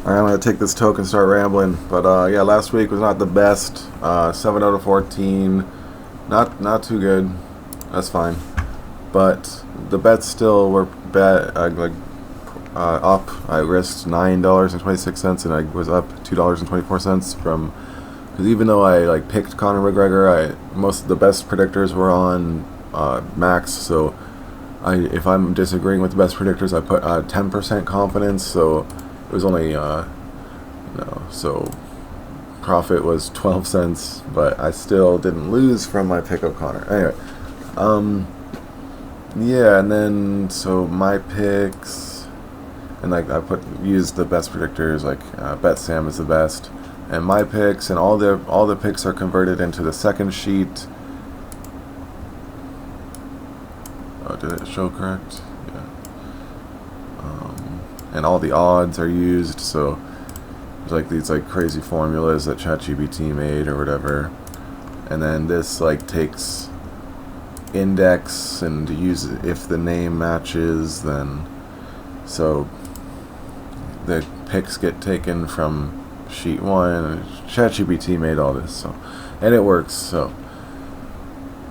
I'm gonna take this toke and start rambling. But yeah, last week was not the best. 7 out of 14, not too good. That's fine. But the bets still were bad. Up. I risked $9.26, and I was up $2.24 from. Because even though I picked Conor McGregor, most of the best predictors were on max. So if I'm disagreeing with the best predictors, I put 10% confidence. So it was only, so profit was 12 cents, but I still didn't lose from my pick of Connor. Anyway, yeah, and then, so my picks, and I used the best predictors, Bet Sam is the best, and my picks, and all the picks are converted into the second sheet. Oh, did it show correct? Yeah. And all the odds are used, so there's these crazy formulas that ChatGPT made or whatever, and then this takes index and uses if the name matches, then so the picks get taken from sheet 1. ChatGPT made all this, so, and it works. So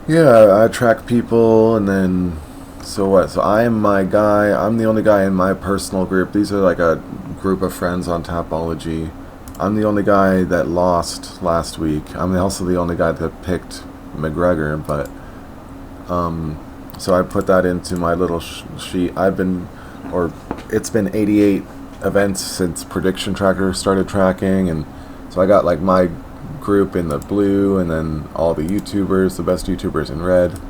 yeah, I track people, and then so what? So I'm the only guy in my personal group. These are a group of friends on Tapology. I'm the only guy that lost last week. I'm also the only guy that picked McGregor, but so I put that into my little sheet. It's been 88 events since Prediction Tracker started tracking, and so I got my group in the blue, and then all the YouTubers, the best YouTubers, in red.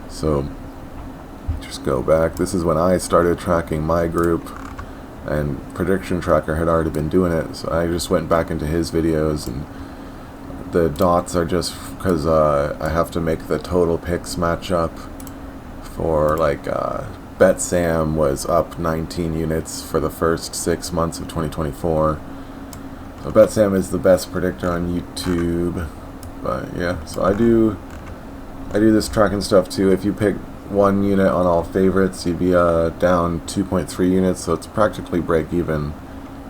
So just go back. This is when I started tracking my group, and Prediction Tracker had already been doing it, so I just went back into his videos, and the dots are just because I have to make the total picks match up for Bet Sam was up 19 units for the first 6 months of 2024. So Bet Sam is the best predictor on YouTube. But yeah, so I do this tracking stuff too. If you pick 1 unit on all favorites, you'd be down 2.3 units, so it's practically break even.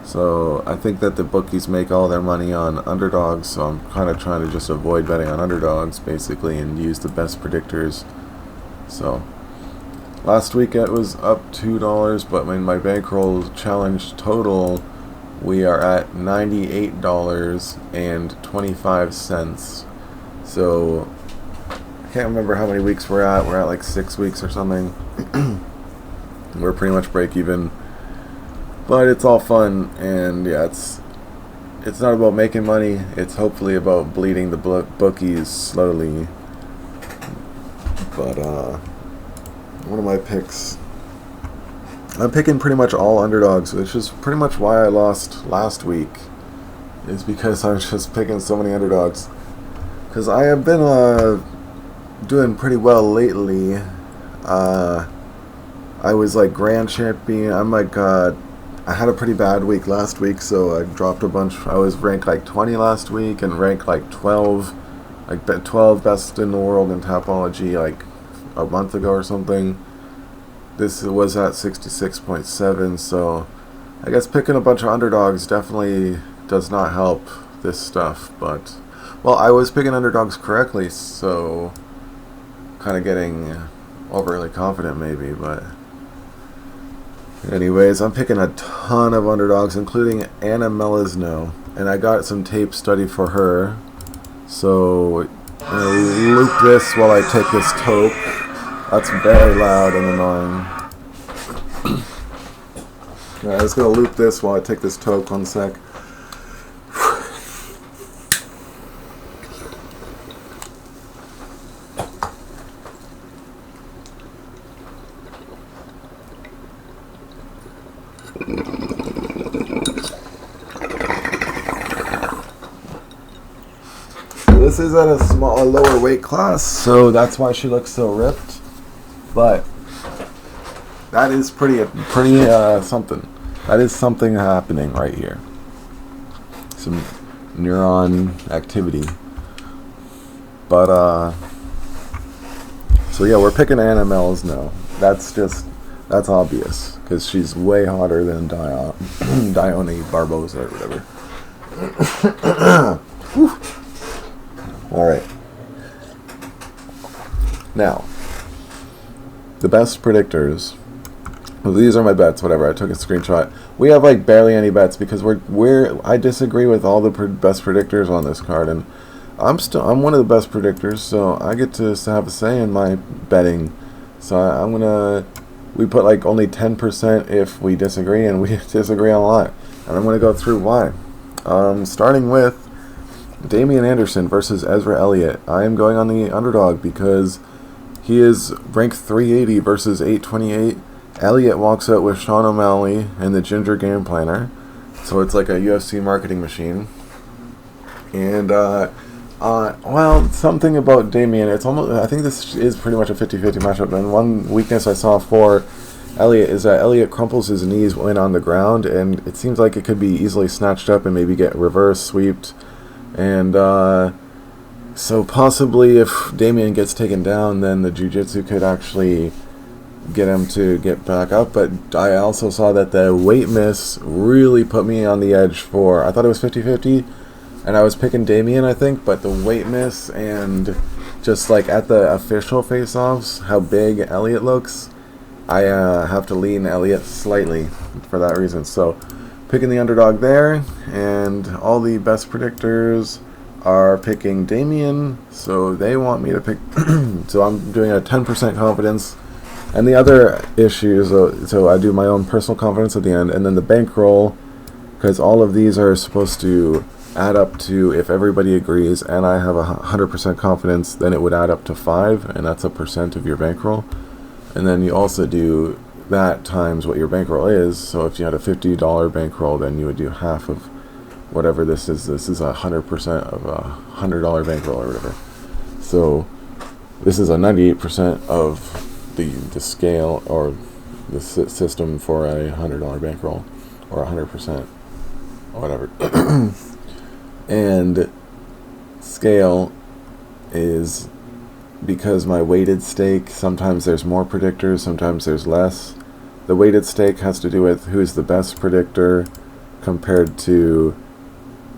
So I think that the bookies make all their money on underdogs, so I'm kind of trying to just avoid betting on underdogs basically and use the best predictors. So last week it was up $2, but in my Bankroll challenge total, we are at $98.25. So I can't remember how many weeks we're at. We're at 6 weeks or something. We're pretty much break even. But it's all fun, and yeah, it's not about making money. It's hopefully about bleeding the bookies slowly. But one of my picks, I'm picking pretty much all underdogs, which is pretty much why I lost last week, is because I'm just picking so many underdogs. Because I have been doing pretty well lately. I was grand champion. I'm I had a pretty bad week last week, so I dropped a bunch. I was ranked 20 last week, and ranked 12, 12 best in the world in Tapology a month ago or something. This was at 66.7, so I guess picking a bunch of underdogs definitely does not help this stuff. But, well, I was picking underdogs correctly, so kind of getting overly confident maybe, but anyways, I'm picking a ton of underdogs, including Anna Melizno, and I got some tape study for her. So I'm going to loop this while I take this toke. That's very loud and annoying. Alright, I'm just going to loop this while I take this toke. 1 sec. This is at a lower weight class, so that's why she looks so ripped. But that is pretty something. That is something happening right here. Some neuron activity. But so yeah, we're picking Anna Melizno. That's just That's obvious, because she's way hotter than Dione Barboza or whatever. Alright. Now, the best predictors. Well, these are my bets, whatever. I took a screenshot. We have like barely any bets because I disagree with all the best predictors on this card, and I'm one of the best predictors, so I get to have a say in my betting. So we put like only 10% if we disagree, and we disagree a lot. And I'm gonna go through why. Starting with Damian Anderson versus Ezra Elliott. I am going on the underdog because he is ranked 380 versus 828. Elliott walks out with Sean O'Malley and the Ginger Game Planner, so it's like a UFC marketing machine. And well, something about Damian, it's almost, I think this is pretty much a 50-50 matchup. And one weakness I saw for Elliott is that Elliott crumples his knees when on the ground, and it seems like it could be easily snatched up and maybe get reverse sweeped. And so possibly if Damian gets taken down, then the jiu-jitsu could actually get him to get back up. But I also saw that the weight miss really put me on the edge for, I thought it was 50-50, and I was picking Damian, I think, but the weight miss and just like at the official face-offs, how big Elliott looks, I have to lean Elliott slightly for that reason. So picking the underdog there, and all the best predictors are picking Damian, so they want me to pick so I'm doing a 10% confidence. And the other issue is, so I do my own personal confidence at the end, and then the bankroll, because all of these are supposed to add up to, if everybody agrees and I have 100% confidence, then it would add up to 5, and that's a percent of your bankroll. And then you also do that times what your bankroll is. So if you had a $50 bankroll, then you would do half of whatever this is. This is 100% of a $100 bankroll or whatever. So this is a 98% of the scale or the system for a $100 bankroll, or 100% or whatever. And scale is because my weighted stake, sometimes there's more predictors, sometimes there's less. The weighted stake has to do with who's the best predictor compared to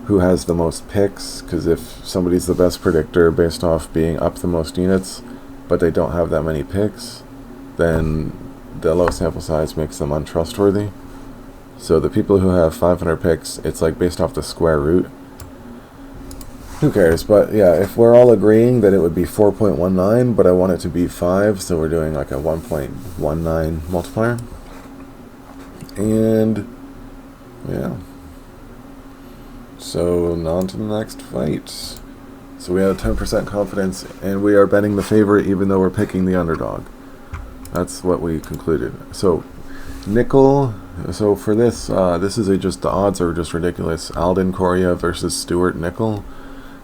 who has the most picks, because if somebody's the best predictor based off being up the most units, but they don't have that many picks, then the low sample size makes them untrustworthy. So the people who have 500 picks, it's like based off the square root. Who cares? But yeah, if we're all agreeing that it would be 4.19, but I want it to be 5, so we're doing like a 1.19 multiplier. And yeah. So on to the next fight. So we have 10% confidence, and we are betting the favorite even though we're picking the underdog. That's what we concluded. So nickel. So for this, this is just the odds are just ridiculous. Alden Correa versus Stuart Nickel.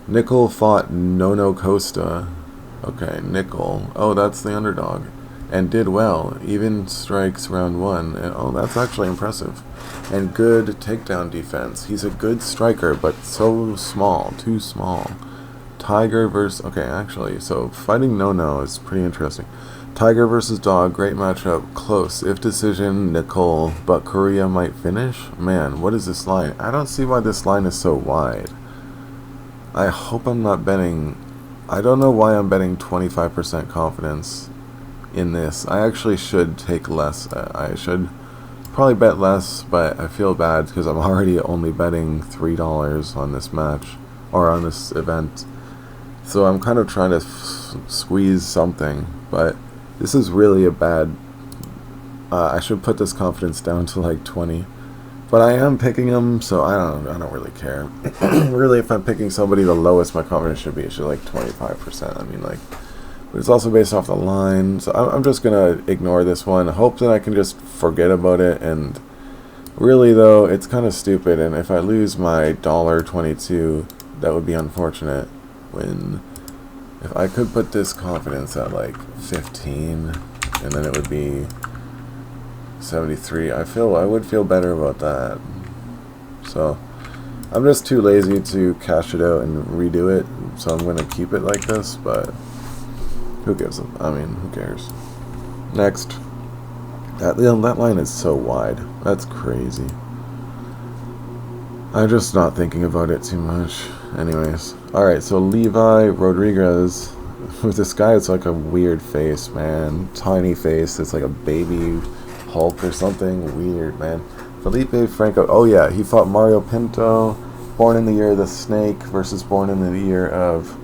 Nickel fought Nono Costa. Okay, Nickel. Oh, that's the underdog, and did well. Even strikes round 1. And, oh, that's actually impressive. And good takedown defense. He's a good striker, but so small, too small. Tiger versus. Okay, actually, so fighting Nono is pretty interesting. Tiger versus Dog, great matchup, close, if decision, Nicole, but Korea might finish? Man, what is this line? I don't see why this line is so wide. I hope I'm not betting, I don't know why I'm betting 25% confidence in this. I actually should take less, I should probably bet less, but I feel bad because I'm already only betting $3 on this match, or on this event. So I'm kind of trying to squeeze something, but this is really a bad, I should put this confidence down to like 20, but I am picking them, so I don't really care. Really, if I'm picking somebody, the lowest my confidence should be, it should like 25%. I mean, like, but it's also based off the line, so I'm just gonna ignore this one, hope that I can just forget about it. And really though, it's kind of stupid, and if I lose my $1.22, that would be unfortunate. When if I could put this confidence at like 15, and then it would be 73, I would feel better about that. So I'm just too lazy to cash it out and redo it, so I'm going to keep it like this, but who gives a, I mean, who cares? Next, That line is so wide. That's crazy. I'm just not thinking about it too much. Anyways. Alright, so Levi Rodriguez. With this guy, it's like a weird face, man. Tiny face. It's like a baby Hulk or something. Weird, man. Felipe Franco. Oh, yeah. He fought Mario Pinto. Born in the year of the snake versus born in the year of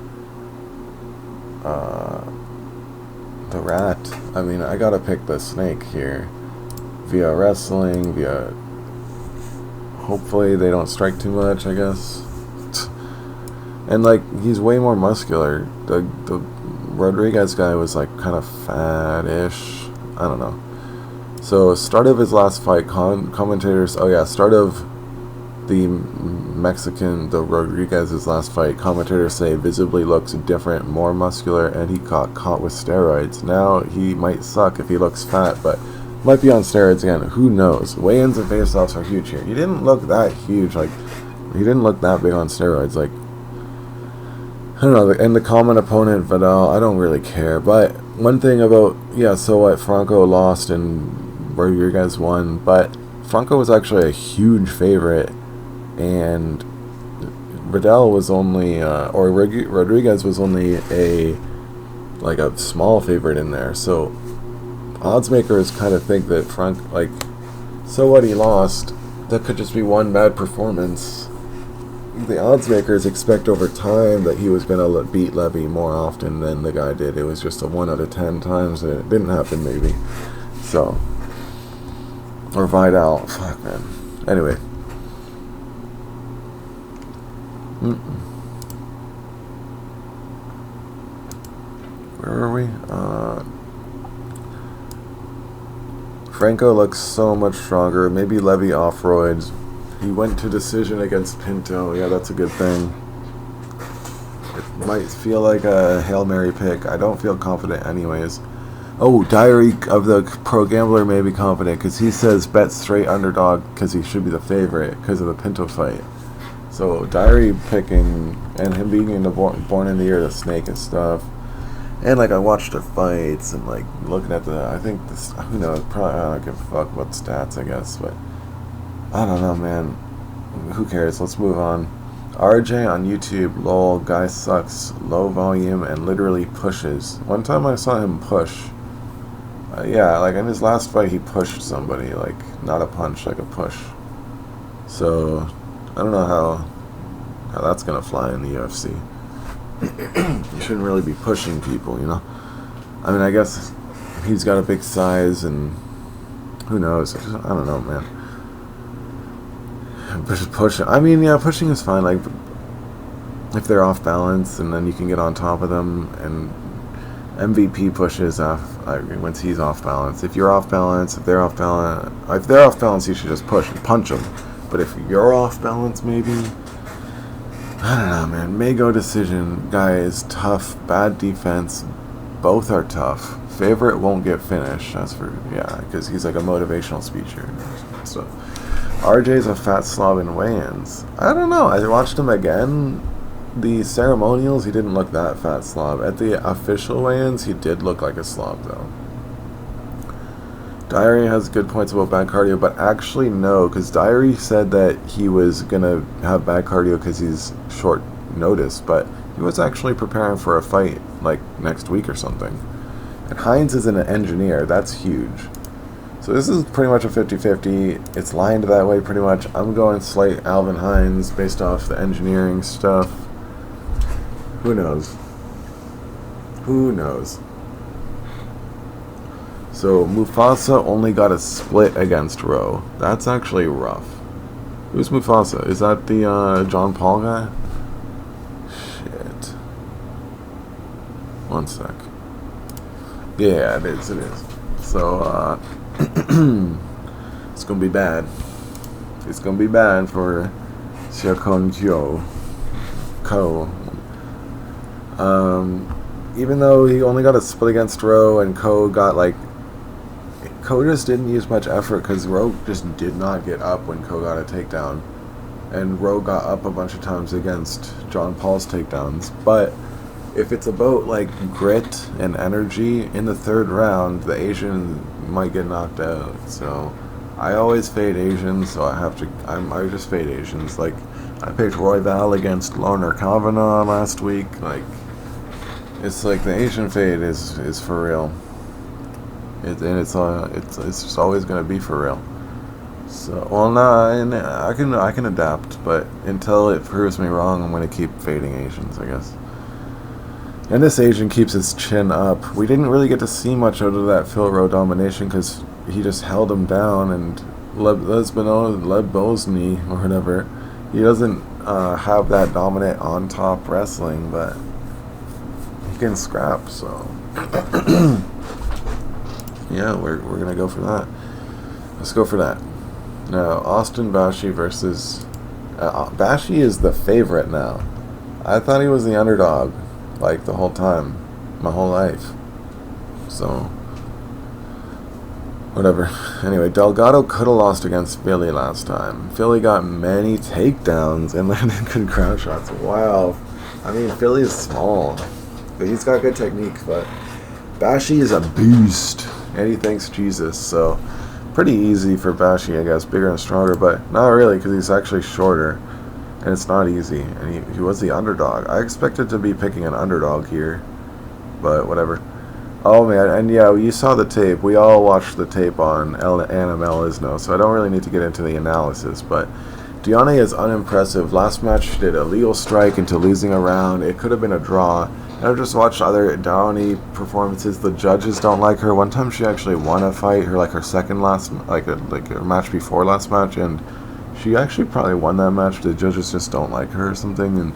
the rat. I mean, I gotta pick the snake here. Via wrestling, via... Hopefully they don't strike too much, I guess. And, like, he's way more muscular. The Rodriguez guy was, like, kind of fat-ish. I don't know. So, start of his last fight, commentators... Oh, yeah, start of the the Rodriguez's last fight, commentators say visibly looks different, more muscular, and he got caught with steroids. Now, he might suck if he looks fat, but might be on steroids again. Who knows? Weigh-ins and face-offs are huge here. He didn't look that huge. Like, he didn't look that big on steroids. Like, I don't know. And the common opponent, Vidal, I don't really care. But one thing about, yeah, so what? Franco lost and Rodriguez won. But Franco was actually a huge favorite. And Vidal was only, or Rodriguez was only a small favorite in there. So odds makers kind of think that so what, he lost. That could just be one bad performance. The odds makers expect over time that he was going to beat Levy more often than the guy did. It was just a 1 out of 10 times that it didn't happen, maybe. So, or Vidal. Fuck, man. Anyway. Where are we? Franco looks so much stronger. Maybe Levy off roids. He went to decision against Pinto. Yeah, that's a good thing. It might feel like a Hail Mary pick. I don't feel confident anyways. Oh, Diary of the Pro Gambler may be confident because he says bet straight underdog because he should be the favorite because of the Pinto fight. So, Diary picking, and him being in the born in the year of the snake and stuff. And, like, I watched their fights, and, like, looking at I think this, who knows, probably, I don't give a fuck about stats, I guess, but, I don't know, man. Who cares? Let's move on. RJ on YouTube, lol, guy sucks, low volume, and literally pushes. One time I saw him push. Yeah, like, in his last fight, he pushed somebody, like, not a punch, like a push. So... I don't know how that's gonna fly in the UFC. You shouldn't really be pushing people, you know. I mean, I guess he's got a big size, and who knows? I don't know, man. Pushing. I mean, yeah, pushing is fine. Like, if they're off balance, and then you can get on top of them, and MVP pushes off once he's off balance. If you're off balance, if they're off balance, you should just push and punch them. But if you're off balance, maybe... I don't know, man. May go decision. Guy is tough. Bad defense. Both are tough. Favorite won't get finished. That's for... Yeah, because he's like a motivational speaker. So, RJ's a fat slob in weigh-ins. I don't know. I watched him again. The ceremonials, he didn't look that fat slob. At the official weigh-ins, he did look like a slob, though. Diary has good points about bad cardio, but actually no, because Diary said that he was going to have bad cardio because he's short notice, but he was actually preparing for a fight, like, next week or something. And Hines is an engineer. That's huge. So this is pretty much a 50-50. It's lined that way pretty much. I'm going slight Alvin Hines based off the engineering stuff. Who knows? Who knows? So, Mufasa only got a split against Rowe. That's actually rough. Who's Mufasa? Is that the John Paul guy? Shit. One sec. Yeah, it is. So, it's gonna be bad. It's gonna be bad for Xiaokon Ko. Even though he only got a split against Rowe and Ko got like... Ko just didn't use much effort because Rowe just did not get up when Ko got a takedown. And Rowe got up a bunch of times against John Paul's takedowns. But if it's about like grit and energy in the third round, the Asian might get knocked out. So I always fade Asians, so I just fade Asians. Like I picked Royval against Lorna Kavanagh last week. Like it's like the Asian fade is for real. It's just always gonna be for real. So I can adapt, but until it proves me wrong, I'm gonna keep fading Asians, I guess. And this Asian keeps his chin up. We didn't really get to see much out of that Phil Rowe domination because he just held him down, and Lebosny or whatever, he doesn't have that dominant on top wrestling, but he can scrap. So yeah, we're gonna go for that. Let's go for that. Now Austin Bashi versus Bashi is the favorite now. I thought he was the underdog. Like the whole time, my whole life. So, whatever. Anyway, Delgado could have lost against Philly last time. Philly got many takedowns and landed good ground shots. Wow. I mean, Philly is small, but he's got good technique. But Bashi is a beast, and he thanks Jesus. So, pretty easy for Bashi, I guess. Bigger and stronger, but not really because he's actually shorter. And it's not easy, and he was the underdog. I expected to be picking an underdog here, but whatever. Oh man, and yeah, you saw the tape. We all watched the tape on Anna Melisno, so I don't really need to get into the analysis, but Diane is unimpressive. Last match she did a legal strike into losing a round. It could have been a draw. And I've just watched other Downey performances. The judges don't like her. One time she actually won a fight, her second last, like a match before last match, and she actually probably won that match. The judges just don't like her or something, and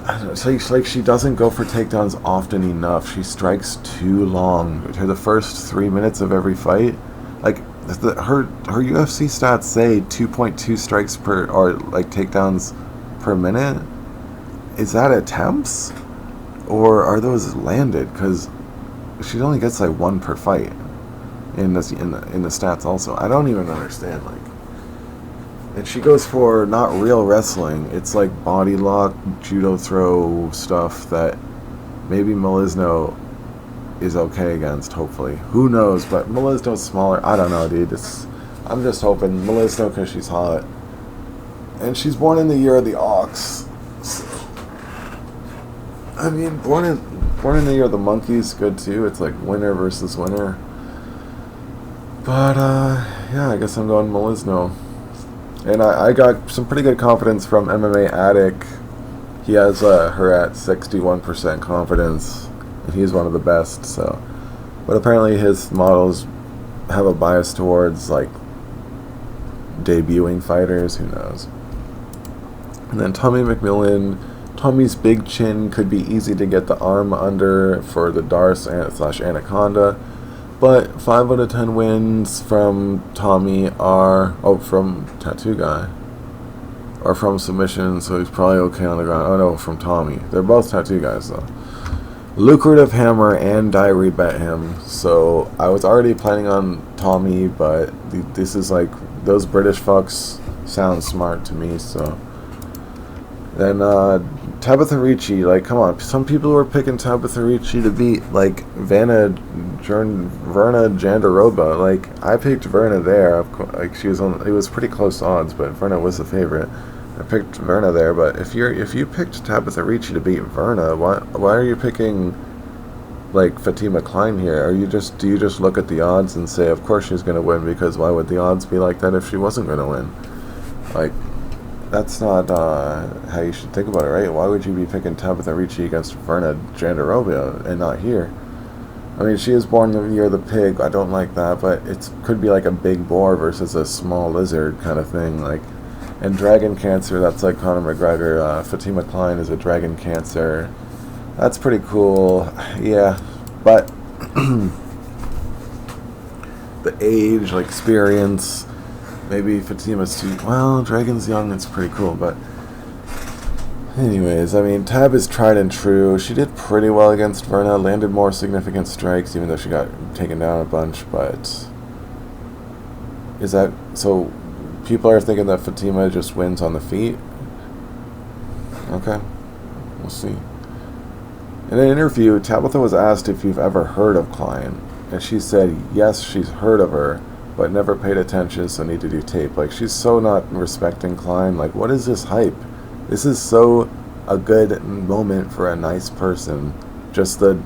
I don't know, it's like she doesn't go for takedowns often enough. She strikes too long. To the first 3 minutes of every fight, like her UFC stats say 2.2 strikes per, or like takedowns per minute. Is that attempts, or are those landed? Because she only gets like one per fight in the stats. Also, I don't even understand like. And she goes for not real wrestling. It's like body lock, judo throw stuff that maybe Melisno is okay against, hopefully. Who knows, but Melisno's smaller. I don't know, dude. I'm just hoping. Melisno because she's hot. And she's born in the year of the ox. So, I mean, born in the year of the monkey's good too. It's like winner versus winner. But, yeah, I guess I'm going Melisno. And I got some pretty good confidence from MMA Addict. He has her at 61% confidence, and he's one of the best. So, but apparently his models have a bias towards like debuting fighters. Who knows? And then Tommy McMillan. Tommy's big chin could be easy to get the arm under for the Darce / Anaconda. But 5 out of 10 wins from Tommy are from Tattoo Guy, or from submission, so he's probably okay on the ground. Oh no, from Tommy. They're both Tattoo Guys though. Lucrative Hammer and Diary bet him, so I was already planning on Tommy, but this is like, those British fucks sound smart to me, so. Then Tabitha Ricci, like, come on, some people were picking Tabitha Ricci to beat like Verna Jandiroba. Like, I picked Verna there. Of course, like, it was pretty close odds, but Verna was the favorite. I picked Verna there, but if you picked Tabitha Ricci to beat Verna, why are you picking like Fatima Klein here? Do you just look at the odds and say, of course she's gonna win, because why would the odds be like that if she wasn't gonna win? Like, that's not how you should think about it, right? Why would you be picking Tabitha Ricci against Verna Jandiroba and not here? I mean, she is born the year of the pig. I don't like that, but it could be like a big boar versus a small lizard kind of thing. Like, and Dragon Cancer, that's like Conor McGregor. Fatima Klein is a Dragon Cancer. That's pretty cool. Yeah, but the age, like experience. Maybe Fatima's too... Well, Dragon's young, it's pretty cool, but... Anyways, I mean, Tab is tried and true. She did pretty well against Verna, landed more significant strikes, even though she got taken down a bunch, but... Is that... So, people are thinking that Fatima just wins on the feet? Okay. We'll see. In an interview, Tabitha was asked if you've ever heard of Klein, and she said yes, she's heard of her, but never paid attention, so need to do tape. Like, she's so not respecting Klein. Like, what is this hype? This is so a good moment for a nice person. Just the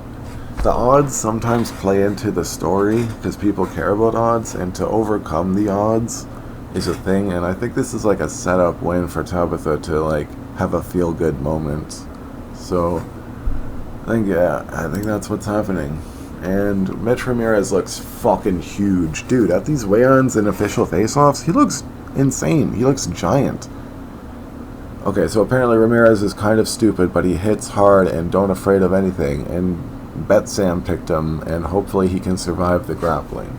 odds sometimes play into the story because people care about odds, and to overcome the odds is a thing. And I think this is like a setup win for Tabitha to like have a feel good moment. So I think that's what's happening. And Mitch Ramirez looks fucking huge, dude. At these weigh-ins and official face-offs, he looks insane. He looks giant. Okay, so apparently Ramirez is kind of stupid, but he hits hard and don't afraid of anything. And Bet Sam picked him, and hopefully he can survive the grappling.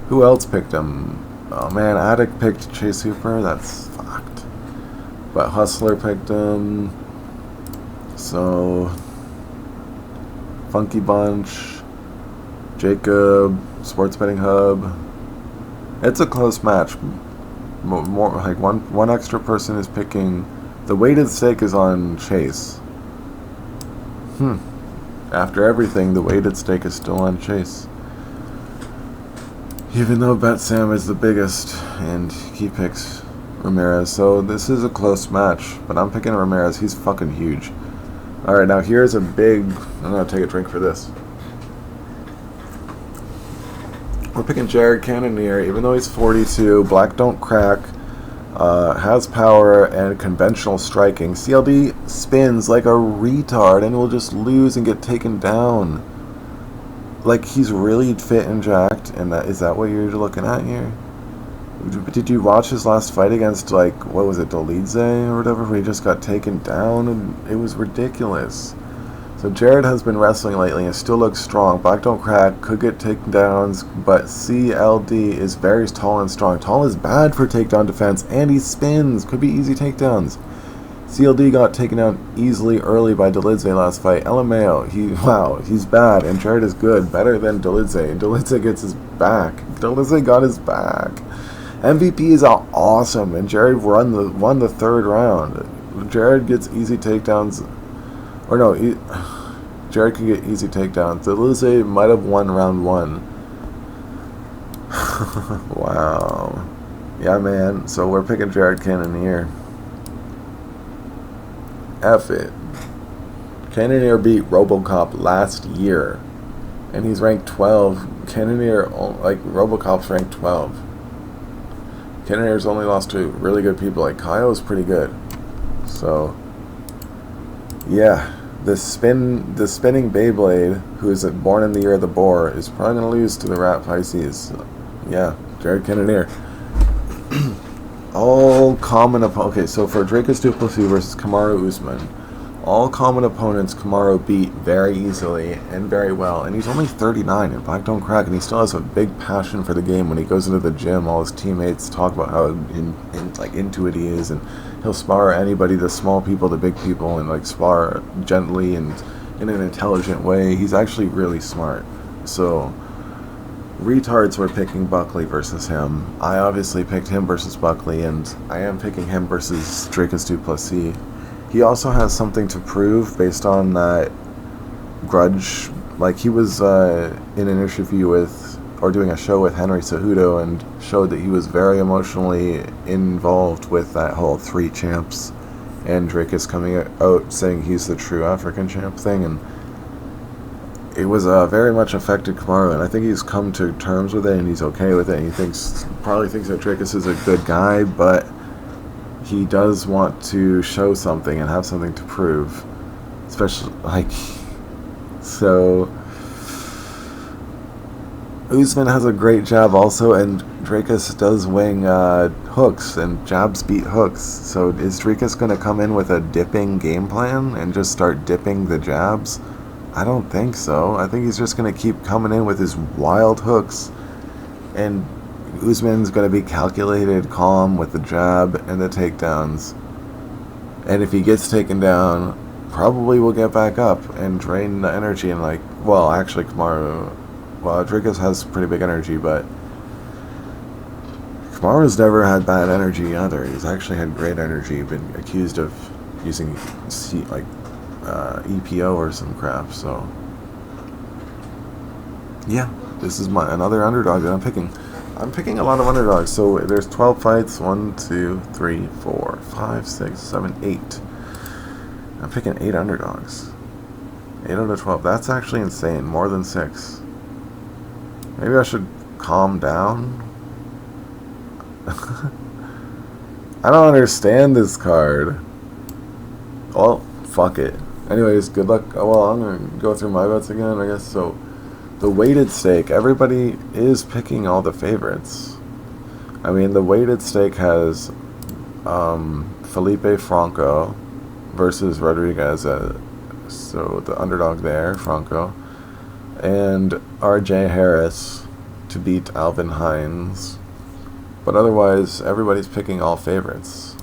Who else picked him? Oh man, Attic picked Chase Hooper. That's fucked. But Hustler picked him. So Funky Bunch, Jacob, Sports Betting Hub. It's a close match. More like one extra person is picking. The weighted stake is on Chase. After everything, the weighted stake is still on Chase. Even though Bet Sam is the biggest, and he picks Ramirez. So this is a close match, but I'm picking Ramirez. He's fucking huge. Alright, now here's a big... I'm going to take a drink for this. We're picking Jared Cannonier, even though he's 42. Black don't crack. Has power and conventional striking. CLD spins like a retard and will just lose and get taken down. Like, he's really fit and jacked, and is that what you're looking at here? Did you watch his last fight against, like, what was it, Dolidze or whatever, where he just got taken down? And it was ridiculous. So Jared has been wrestling lately and still looks strong. Black don't crack, could get takedowns, but CLD is very tall and strong. Tall is bad for takedown defense, and he spins. Could be easy takedowns. CLD got taken down easily early by Dolidze last fight. LMAO, he's bad, and Jared is good, better than Dolidze. And Dolidze gets his back. Dolidze got his back. MVP is awesome, and Jared won the third round. Jared gets easy takedowns. Or no, Jared can get easy takedowns. Dolidze might have won round one. Wow. Yeah, man. So we're picking Jared Cannonier. F it. Cannonier beat RoboCop last year, and he's ranked 12. Cannonier, like, RoboCop's ranked 12. Cannonier's only lost to really good people. Like, Kaio's pretty good. So, yeah. The spinning Beyblade, who is born in the year of the boar, is probably going to lose to the Rat Pisces. Yeah, Jared Cannonier. All common opponents. Okay, so for Dricus du Plessis versus Kamaru Usman, all common opponents Kamaru beat very easily and very well, and he's only 39 and Black don't crack, and he still has a big passion for the game. When he goes into the gym, all his teammates talk about how into it he is, and he'll spar anybody, the small people, the big people, and like spar gently and in an intelligent way. He's actually really smart. So retards were picking Buckley versus him. I obviously picked him versus Buckley, and I am picking him versus Dricus du Plessis. He also has something to prove based on that grudge. Like, he was in an interview with, or doing a show with Henry Cejudo, and showed that he was very emotionally involved with that whole three champs, and Dricus coming out saying he's the true African champ thing, and it was very much affected Kamaru, and I think he's come to terms with it, and he's okay with it, and he probably thinks that Dricus is a good guy, but he does want to show something and have something to prove, especially, like, so Usman has a great jab also, and Dricus does wing hooks, and jabs beat hooks. So is Dricus going to come in with a dipping game plan and just start dipping the jabs? I don't think so. I think he's just going to keep coming in with his wild hooks, and Usman's going to be calculated, calm with the jab and the takedowns. And if he gets taken down, probably will get back up and drain the energy, and like, well, actually Kamaru, well, Dricus has pretty big energy, but Kamaru's never had bad energy either. He's actually had great energy, been accused of using EPO or some crap. So yeah, this is another underdog that I'm picking. I'm picking a lot of underdogs. So there's 12 fights. 1, 2, 3, 4, 5, 6, 7, 8. I'm picking 8 underdogs. 8 out of 12. That's actually insane. More than 6. Maybe I should calm down. I don't understand this card. Well, fuck it. Anyways, good luck. Oh, well, I'm going to go through my bets again, I guess. So, the weighted stake. Everybody is picking all the favorites. I mean, the weighted stake has Felipe Franco versus Rodriguez. So, the underdog there, Franco. And RJ Harris to beat Alvin Hines. But otherwise, everybody's picking all favorites.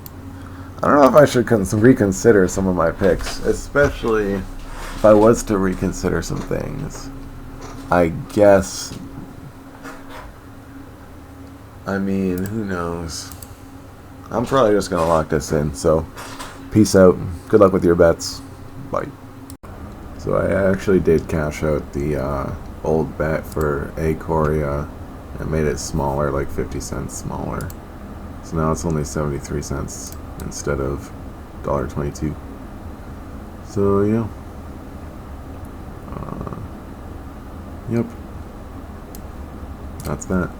I don't know if I should reconsider some of my picks, especially if I was to reconsider some things. I guess. I mean, who knows? I'm probably just going to lock this in. So, peace out. Good luck with your bets. Bye. So I actually did cash out the old bet for A Korea. I made it smaller, like 50 cents smaller. So now it's only 73 cents instead of $1.22. So yeah. Yep. That's that.